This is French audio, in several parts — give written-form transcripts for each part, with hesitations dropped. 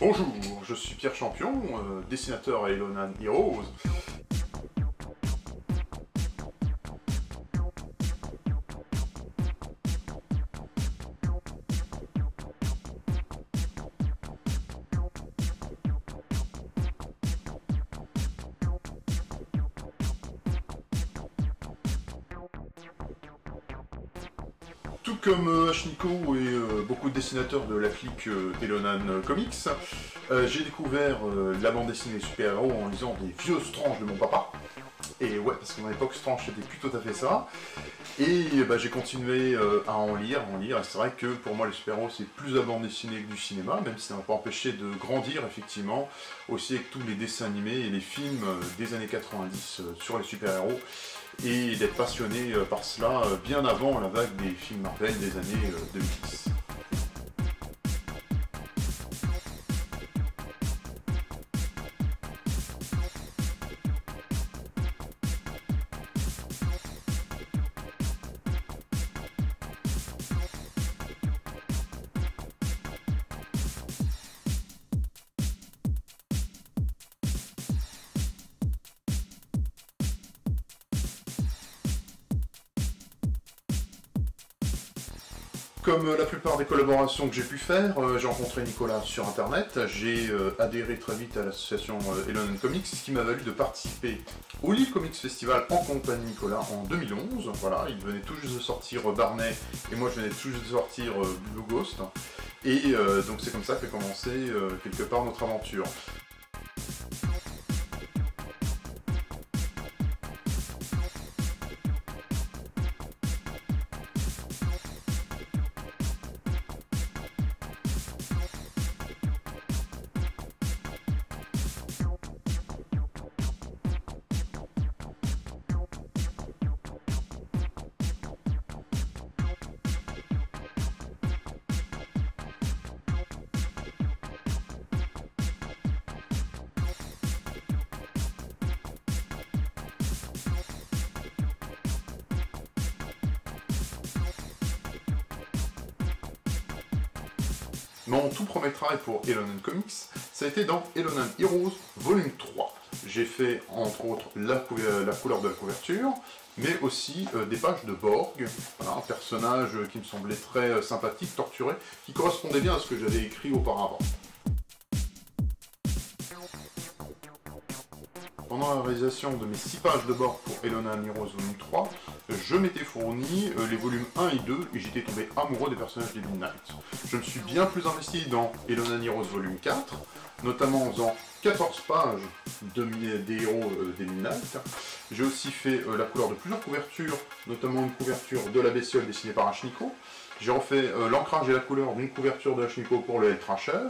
Bonjour, je suis Pierre Champion, dessinateur à Elonan Heroes. Tout comme Hachiko et beaucoup de dessinateurs de la clique d'Elonan Comics, j'ai découvert la bande dessinée super-héros en lisant des vieux Strange de mon papa. Et ouais, parce qu'à mon époque, Strange c'était plus tout à fait ça. Et j'ai continué à en lire. Et c'est vrai que pour moi, les super-héros c'est plus la bande dessinée que du cinéma, même si ça m'a pas empêché de grandir effectivement, aussi avec tous les dessins animés et les films des années 90 sur les super-héros, et d'être passionné par cela bien avant la vague des films Marvel des années 2010. Comme la plupart des collaborations que j'ai pu faire, j'ai rencontré Nicolas sur internet, j'ai adhéré très vite à l'association Elonan Comics, ce qui m'a valu de participer au Lille Comics Festival en compagnie de Nicolas en 2011. Voilà, il venait tout juste de sortir Barney et moi je venais tout juste de sortir Blue Ghost. Et donc c'est comme ça qu'a commencé quelque part notre aventure. Mon tout premier travail pour Elonan Comics, ça a été dans Elonan Heroes Volume 3. J'ai fait entre autres la couleur de la couverture, mais aussi des pages de Borg, voilà, un personnage qui me semblait très sympathique, torturé, qui correspondait bien à ce que j'avais écrit auparavant. Pendant la réalisation de mes 6 pages de Borg pour Elonan Heroes Volume 3, je m'étais fourni les volumes 1 et 2 et j'étais tombé amoureux des personnages des Midnight. Je me suis bien plus investi dans Elonan Heroes Volume 4, notamment en faisant 14 pages des héros des Midnight. J'ai aussi fait la couleur de plusieurs couvertures, notamment une couverture de la bestiole dessinée par Hachiko. J'ai refait l'ancrage et la couleur d'une couverture de Hachiko pour le Helltrasher.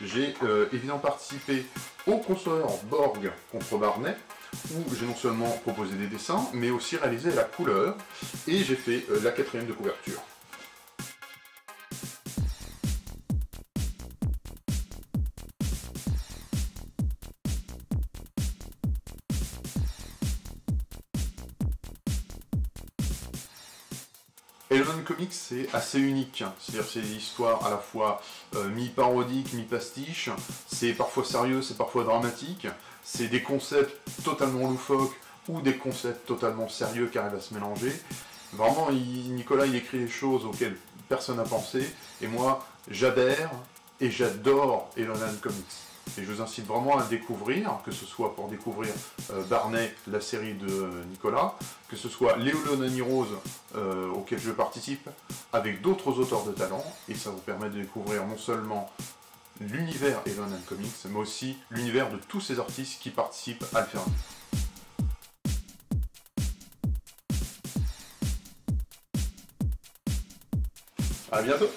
J'ai évidemment participé au crossover Borg contre Barney, où j'ai non seulement proposé des dessins, mais aussi réalisé la couleur, et j'ai fait la 4e de couverture. Elonan Comics c'est assez unique, c'est-à-dire c'est des histoires à la fois mi-parodiques, mi-pastiches, c'est parfois sérieux, c'est parfois dramatique, c'est des concepts totalement loufoques ou des concepts totalement sérieux qui arrivent à se mélanger. Vraiment, Nicolas il écrit des choses auxquelles personne n'a pensé, et moi j'adhère et j'adore Elonan Comics. Et je vous incite vraiment à le découvrir, que ce soit pour découvrir Barney, la série de Nicolas, que ce soit les Elonan Heroes auxquels je participe, avec d'autres auteurs de talent, et ça vous permet de découvrir non seulement l'univers Elonan Comics, mais aussi l'univers de tous ces artistes qui participent à le faire. À bientôt!